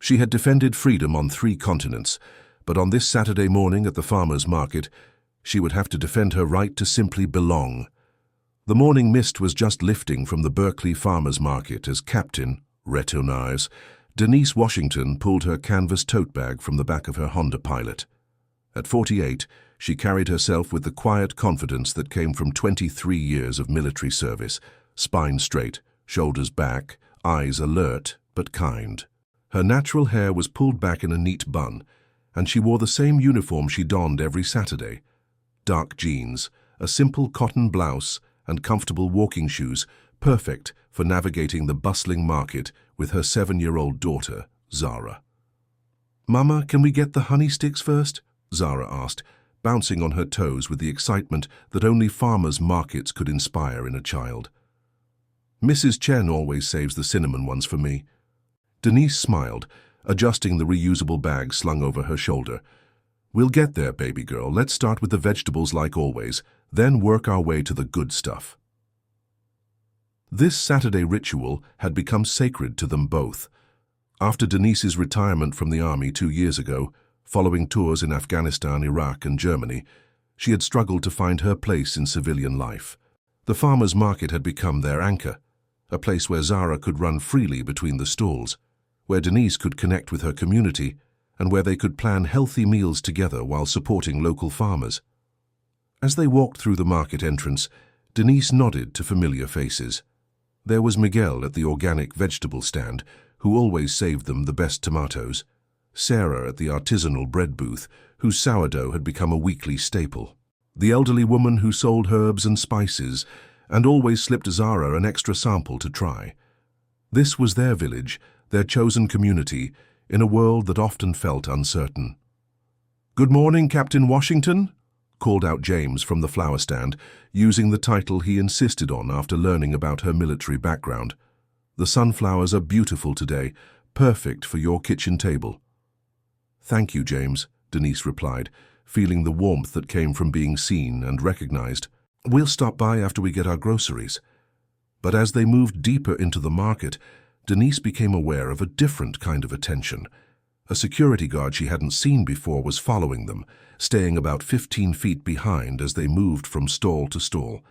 She had defended freedom on 3 continents, but on this Saturday morning at the farmer's market, she would have to defend her right to simply belong. The morning mist was just lifting from the Berkeley farmer's market as Captain, retourneurs, Denise Washington pulled her canvas tote bag from the back of her Honda Pilot. At 48, she carried herself with the quiet confidence that came from 23 years of military service, spine straight, shoulders back, eyes alert but kind. Her natural hair was pulled back in a neat bun, and she wore the same uniform she donned every Saturday. Dark jeans, a simple cotton blouse, and comfortable walking shoes, perfect for navigating the bustling market with her 7-year-old daughter, Zara. "Mama, can we get the honey sticks first?" Zara asked, bouncing on her toes with the excitement that only farmers' markets could inspire in a child. "Mrs. Chen always saves the cinnamon ones for me." Denise smiled, adjusting the reusable bag slung over her shoulder. "We'll get there, baby girl. Let's start with the vegetables like always, then work our way to the good stuff." This Saturday ritual had become sacred to them both. After Denise's retirement from the army 2 years ago, following tours in Afghanistan, Iraq, and Germany, she had struggled to find her place in civilian life. The farmer's market had become their anchor, a place where Zara could run freely between the stalls, where Denise could connect with her community, and where they could plan healthy meals together while supporting local farmers. As they walked through the market entrance, Denise nodded to familiar faces. There was Miguel at the organic vegetable stand, who always saved them the best tomatoes. Sarah at the artisanal bread booth, whose sourdough had become a weekly staple. The elderly woman who sold herbs and spices, and always slipped Zara an extra sample to try. This was their village, their chosen community, in a world that often felt uncertain. "Good morning, Captain Washington," called out James from the flower stand, using the title he insisted on after learning about her military background. "The sunflowers are beautiful today, perfect for your kitchen table." "Thank you, James," Denise replied, feeling the warmth that came from being seen and recognized. "We'll stop by after we get our groceries." But as they moved deeper into the market, Denise became aware of a different kind of attention. A security guard she hadn't seen before was following them, staying about 15 feet behind as they moved from stall to stall.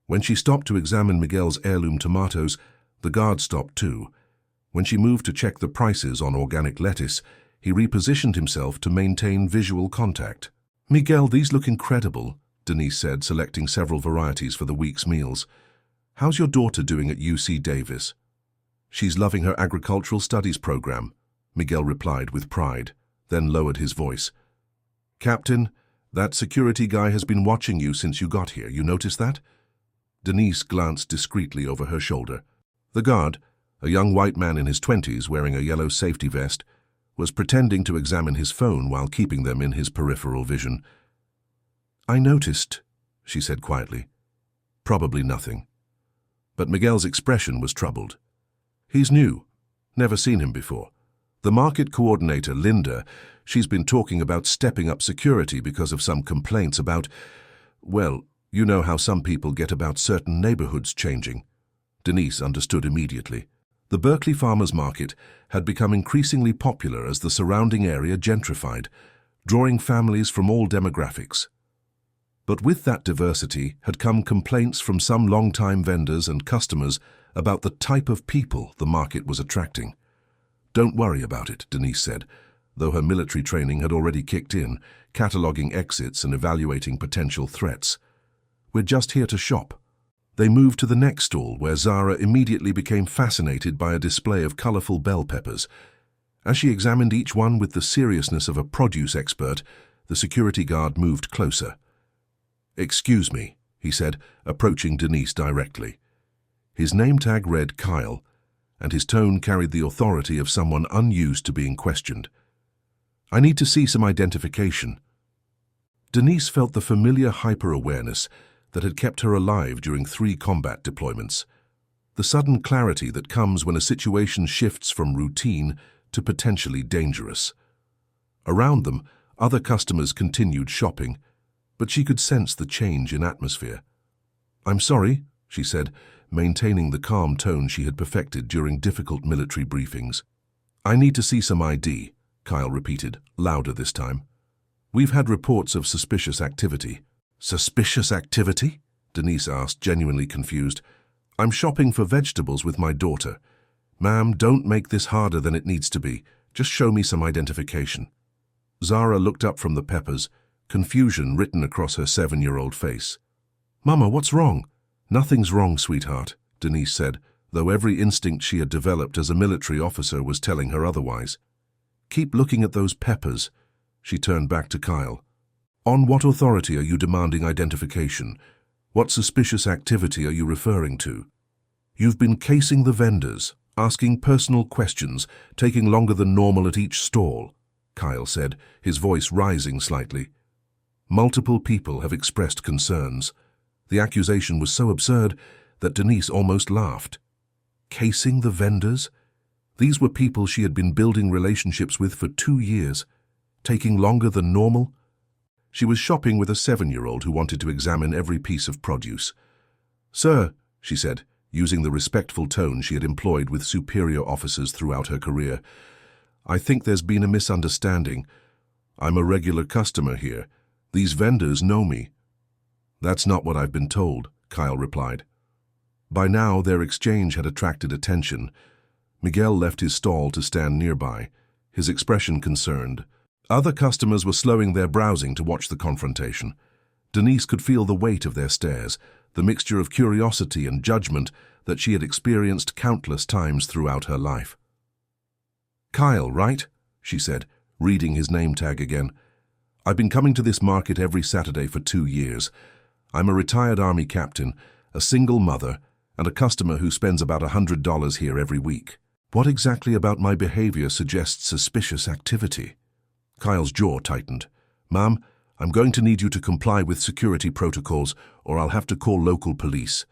When she stopped to examine Miguel's heirloom tomatoes, the guard stopped too. When she moved to check the prices on organic lettuce, he repositioned himself to maintain visual contact. "Miguel, these look incredible," Denise said, selecting several varieties for the week's meals. "How's your daughter doing at UC Davis?" "She's loving her agricultural studies program," Miguel replied with pride, then lowered his voice. "Captain, that security guy has been watching you since you got here. You noticed that?" Denise glanced discreetly over her shoulder. The guard, a young white man in his 20s wearing a yellow safety vest, was pretending to examine his phone while keeping them in his peripheral vision. "I noticed," she said quietly. "Probably nothing." But Miguel's expression was troubled. "He's new. Never seen him before. The market coordinator, Linda, she's been talking about stepping up security because of some complaints about, well, you know how some people get about certain neighborhoods changing." Denise understood immediately. The Berkeley Farmers Market had become increasingly popular as the surrounding area gentrified, drawing families from all demographics. But with that diversity had come complaints from some long-time vendors and customers about the type of people the market was attracting. "Don't worry about it," Denise said, though her military training had already kicked in, cataloging exits and evaluating potential threats. "We're just here to shop." They moved to the next stall, where Zara immediately became fascinated by a display of colorful bell peppers. As she examined each one with the seriousness of a produce expert, the security guard moved closer. "Excuse me," he said, approaching Denise directly. His name tag read Kyle, and his tone carried the authority of someone unused to being questioned. "I need to see some identification." Denise felt the familiar hyper-awareness that had kept her alive during 3 combat deployments. The sudden clarity that comes when a situation shifts from routine to potentially dangerous. Around them, other customers continued shopping, but she could sense the change in atmosphere. "I'm sorry," she said, maintaining the calm tone she had perfected during difficult military briefings. I need to see some ID, Kyle repeated, louder this time. We've had reports of suspicious activity. Suspicious activity? Denise asked, genuinely confused. I'm shopping for vegetables with my daughter. Ma'am, don't make this harder than it needs to be. Just show me some identification. Zara looked up from the peppers, confusion written across her 7-year-old face. Mama, what's wrong? Nothing's wrong, sweetheart, Denise said, though every instinct she had developed as a military officer was telling her otherwise. Keep looking at those peppers. She turned back to Kyle. On what authority are you demanding identification? What suspicious activity are you referring to? You've been casing the vendors, asking personal questions, taking longer than normal at each stall, Kyle said, his voice rising slightly. Multiple people have expressed concerns. The accusation was so absurd that Denise almost laughed. Casing the vendors? These were people she had been building relationships with for 2 years, taking longer than normal. She was shopping with a 7-year-old who wanted to examine every piece of produce. Sir, she said, using the respectful tone she had employed with superior officers throughout her career, I think there's been a misunderstanding. I'm a regular customer here. These vendors know me. That's not what I've been told, Kyle replied. By now, their exchange had attracted attention. Miguel left his stall to stand nearby, his expression concerned. Other customers were slowing their browsing to watch the confrontation. Denise could feel the weight of their stares, the mixture of curiosity and judgment that she had experienced countless times throughout her life. Kyle, right? She said, reading his name tag again. I've been coming to this market every Saturday for 2 years. I'm a retired Army captain, a single mother, and a customer who spends about $100 here every week. What exactly about my behavior suggests suspicious activity? Kyle's jaw tightened. Ma'am, I'm going to need you to comply with security protocols or I'll have to call local police.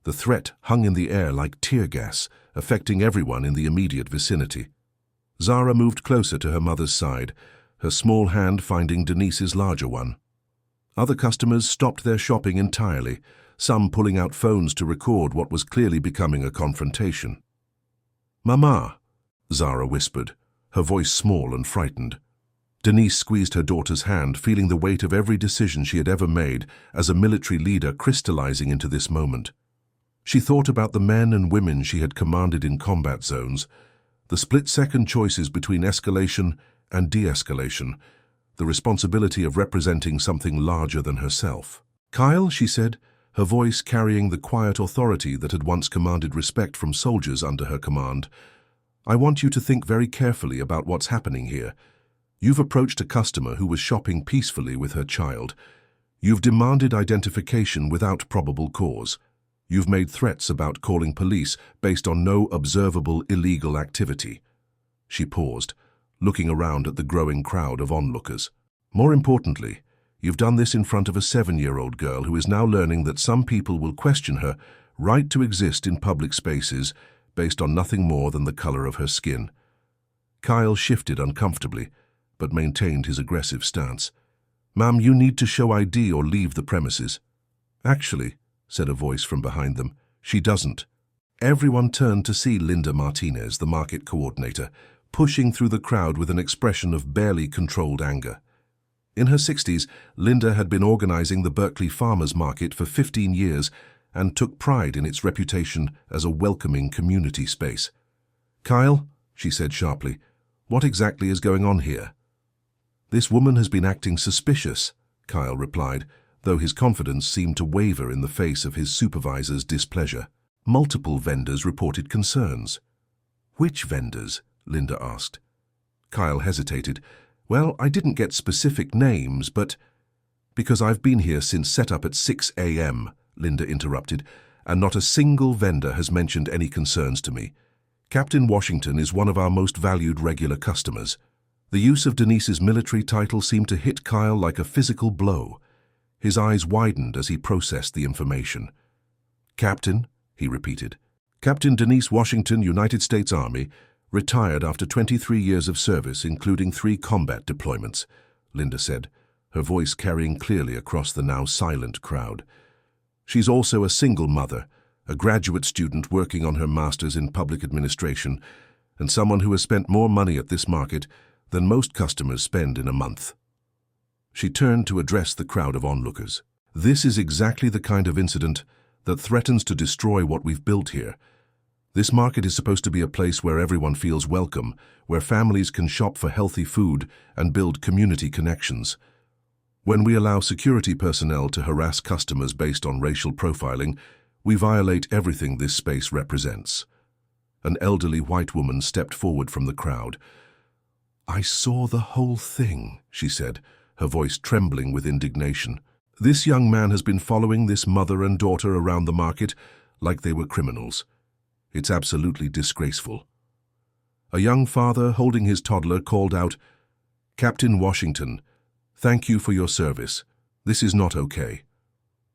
The threat hung in the air like tear gas, affecting everyone in the immediate vicinity. Zara moved closer to her mother's side, her small hand finding Denise's larger one. Other customers stopped their shopping entirely, some pulling out phones to record what was clearly becoming a confrontation. Mama, Zara whispered, her voice small and frightened. Denise squeezed her daughter's hand, feeling the weight of every decision she had ever made as a military leader crystallizing into this moment. She thought about the men and women she had commanded in combat zones, the split-second choices between escalation and de-escalation, the responsibility of representing something larger than herself. Kyle, she said, her voice carrying the quiet authority that had once commanded respect from soldiers under her command, I want you to think very carefully about what's happening here. You've approached a customer who was shopping peacefully with her child. You've demanded identification without probable cause. You've made threats about calling police based on no observable illegal activity. She paused, looking around at the growing crowd of onlookers. More importantly, you've done this in front of a 7-year-old girl who is now learning that some people will question her right to exist in public spaces based on nothing more than the color of her skin. Kyle shifted uncomfortably, but maintained his aggressive stance. Ma'am, you need to show ID or leave the premises. Actually, said a voice from behind them, she doesn't. Everyone turned to see Linda Martinez, the market coordinator, pushing through the crowd with an expression of barely controlled anger. In her 60s, Linda had been organizing the Berkeley Farmers Market for 15 years and took pride in its reputation as a welcoming community space. Kyle, she said sharply, what exactly is going on here? This woman has been acting suspicious, Kyle replied, though his confidence seemed to waver in the face of his supervisor's displeasure. Multiple vendors reported concerns. Which vendors? Linda asked. Kyle hesitated. Well, I didn't get specific names, but... Because I've been here since setup at 6 a.m., Linda interrupted, and not a single vendor has mentioned any concerns to me. Captain Washington is one of our most valued regular customers. The use of Denise's military title seemed to hit Kyle like a physical blow. His eyes widened as he processed the information. Captain, he repeated. Captain Denise Washington, United States Army, retired after 23 years of service, including 3 combat deployments, Linda said, her voice carrying clearly across the now silent crowd. She's also a single mother, a graduate student working on her master's in public administration, and someone who has spent more money at this market than most customers spend in a month. She turned to address the crowd of onlookers. This is exactly the kind of incident that threatens to destroy what we've built here. This market is supposed to be a place where everyone feels welcome, where families can shop for healthy food and build community connections. When we allow security personnel to harass customers based on racial profiling, we violate everything this space represents. An elderly white woman stepped forward from the crowd. "I saw the whole thing," she said, her voice trembling with indignation. "This young man has been following this mother and daughter around the market like they were criminals. It's absolutely disgraceful." A young father holding his toddler called out, "Captain Washington, thank you for your service. This is not okay."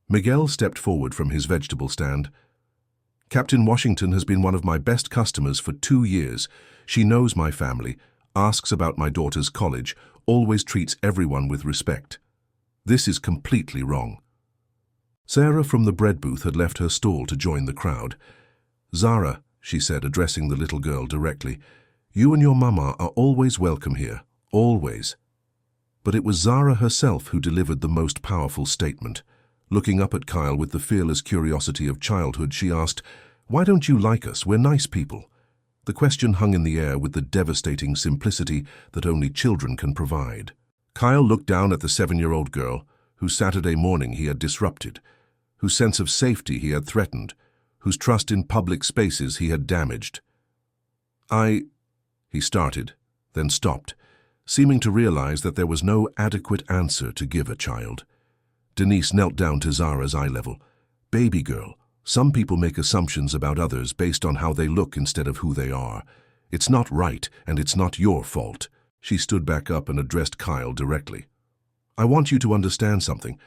Miguel stepped forward from his vegetable stand. "Captain Washington has been one of my best customers for 2 years. She knows my family, asks about my daughter's college, always treats everyone with respect. This is completely wrong." Zara from the bread booth had left her stall to join the crowd. "Zara," she said, addressing the little girl directly, "you and your mama are always welcome here, always." But it was Zara herself who delivered the most powerful statement. Looking up at Kyle with the fearless curiosity of childhood, she asked, "Why don't you like us? We're nice people." The question hung in the air with the devastating simplicity that only children can provide. Kyle looked down at the 7-year-old girl, whose Saturday morning he had disrupted, whose sense of safety he had threatened, whose trust in public spaces he had damaged. He started, then stopped, seeming to realize that there was no adequate answer to give a child. Denise knelt down to Zara's eye level. "Baby girl, some people make assumptions about others based on how they look instead of who they are. It's not right, and it's not your fault." She stood back up and addressed Kyle directly. "I want you to understand something.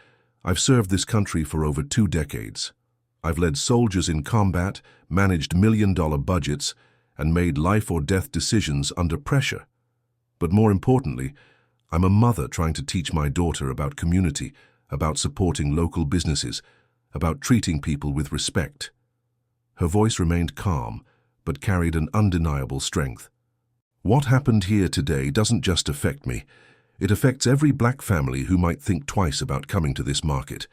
I've served this country for over 2 decades. I've led soldiers in combat, managed million-dollar budgets, and made life-or-death decisions under pressure. But more importantly, I'm a mother trying to teach my daughter about community, about supporting local businesses, about treating people with respect." Her voice remained calm, but carried an undeniable strength. "What happened here today doesn't just affect me. It affects every black family who might think twice about coming to this market.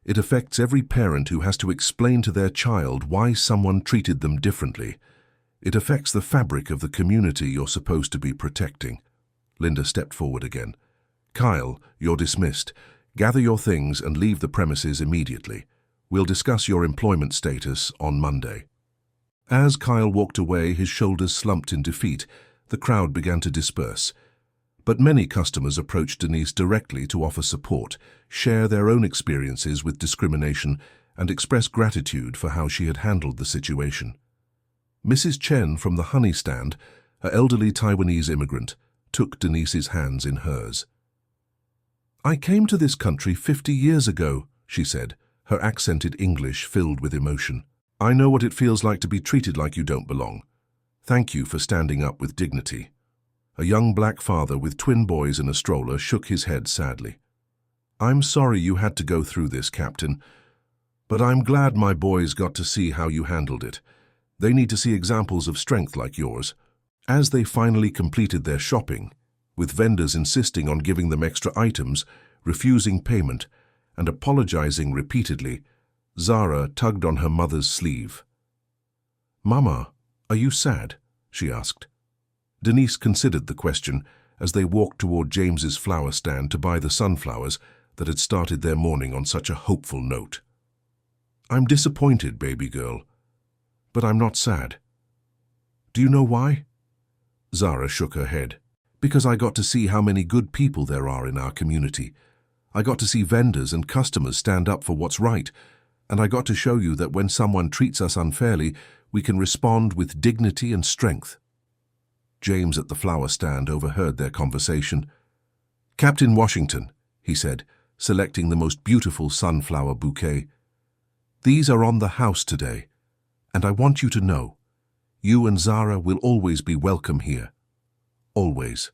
It affects every parent who has to explain to their child why someone treated them differently. It affects the fabric of the community you're supposed to be protecting." Linda stepped forward again. "Kyle, you're dismissed. Gather your things and leave the premises immediately. We'll discuss your employment status on Monday." As Kyle walked away, his shoulders slumped in defeat. The crowd began to disperse. But many customers approached Denise directly to offer support, share their own experiences with discrimination, and express gratitude for how she had handled the situation. Mrs. Chen from the honey stand, an elderly Taiwanese immigrant, took Denise's hands in hers. "I came to this country 50 years ago," she said, her accented English filled with emotion. "I know what it feels like to be treated like you don't belong. Thank you for standing up with dignity." A young black father with twin boys in a stroller shook his head sadly. "I'm sorry you had to go through this, Captain, but I'm glad my boys got to see how you handled it. They need to see examples of strength like yours." As they finally completed their shopping, with vendors insisting on giving them extra items, refusing payment, and apologizing repeatedly, Zara tugged on her mother's sleeve. "Mama, are you sad?" she asked. Denise considered the question as they walked toward James's flower stand to buy the sunflowers that had started their morning on such a hopeful note. "I'm disappointed, baby girl, but I'm not sad." "Do you know why?" Zara shook her head. "Because I got to see how many good people there are in our community. I got to see vendors and customers stand up for what's right, and I got to show you that when someone treats us unfairly, we can respond with dignity and strength." James at the flower stand overheard their conversation. "Captain Washington," he said, selecting the most beautiful sunflower bouquet, "these are on the house today, and I want you to know, you and Zara will always be welcome here. Always."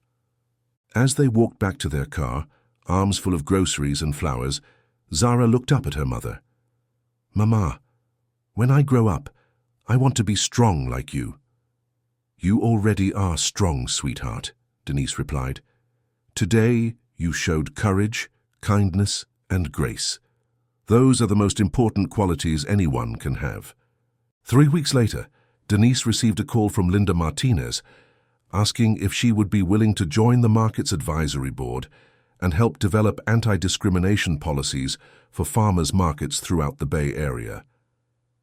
As they walked back to their car, arms full of groceries and flowers, Zara looked up at her mother. "Mama, when I grow up, I want to be strong like you." "You already are strong, sweetheart," Denise replied. "Today, you showed courage, kindness, and grace. Those are the most important qualities anyone can have." 3 weeks later, Denise received a call from Linda Martinez asking if she would be willing to join the market's advisory board and help develop anti-discrimination policies for farmers' markets throughout the Bay Area.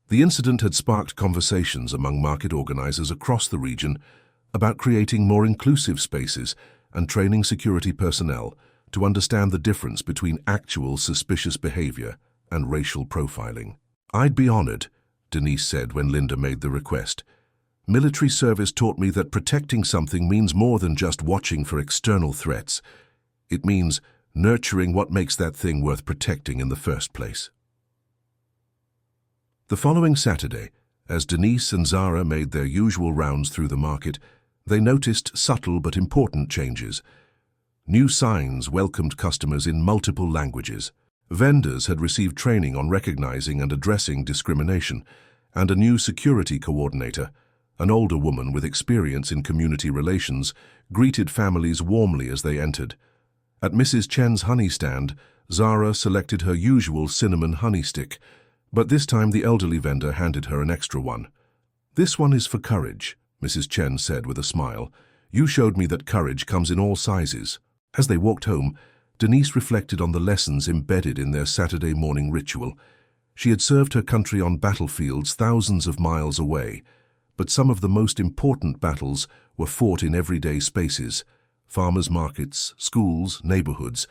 The incident had sparked conversations among market organizers across the region about creating more inclusive spaces and training security personnel to understand the difference between actual suspicious behavior and racial profiling. "I'd be honored," Denise said when Linda made the request. "Military service taught me that protecting something means more than just watching for external threats. It means nurturing what makes that thing worth protecting in the first place." The following Saturday, as Denise and Zara made their usual rounds through the market, they noticed subtle but important changes. New signs welcomed customers in multiple languages. Vendors had received training on recognizing and addressing discrimination, and a new security coordinator, an older woman with experience in community relations, greeted families warmly as they entered. At Mrs. Chen's honey stand, Zara selected her usual cinnamon honey stick, but this time the elderly vendor handed her an extra one. "This one is for courage," Mrs. Chen said with a smile. "You showed me that courage comes in all sizes." As they walked home, Denise reflected on the lessons embedded in their Saturday morning ritual. She had served her country on battlefields thousands of miles away, but some of the most important battles were fought in everyday spaces, farmers' markets, schools, neighborhoods,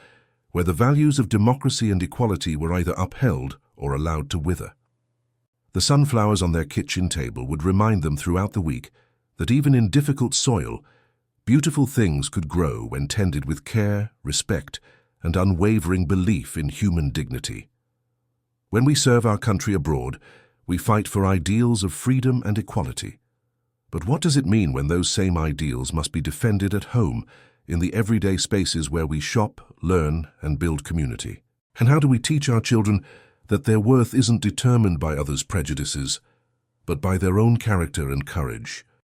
where the values of democracy and equality were either upheld or allowed to wither. The sunflowers on their kitchen table would remind them throughout the week that even in difficult soil, beautiful things could grow when tended with care, respect, and unwavering belief in human dignity. When we serve our country abroad, we fight for ideals of freedom and equality. But what does it mean when those same ideals must be defended at home, in the everyday spaces where we shop, learn, and build community? And how do we teach our children that their worth isn't determined by others' prejudices, but by their own character and courage?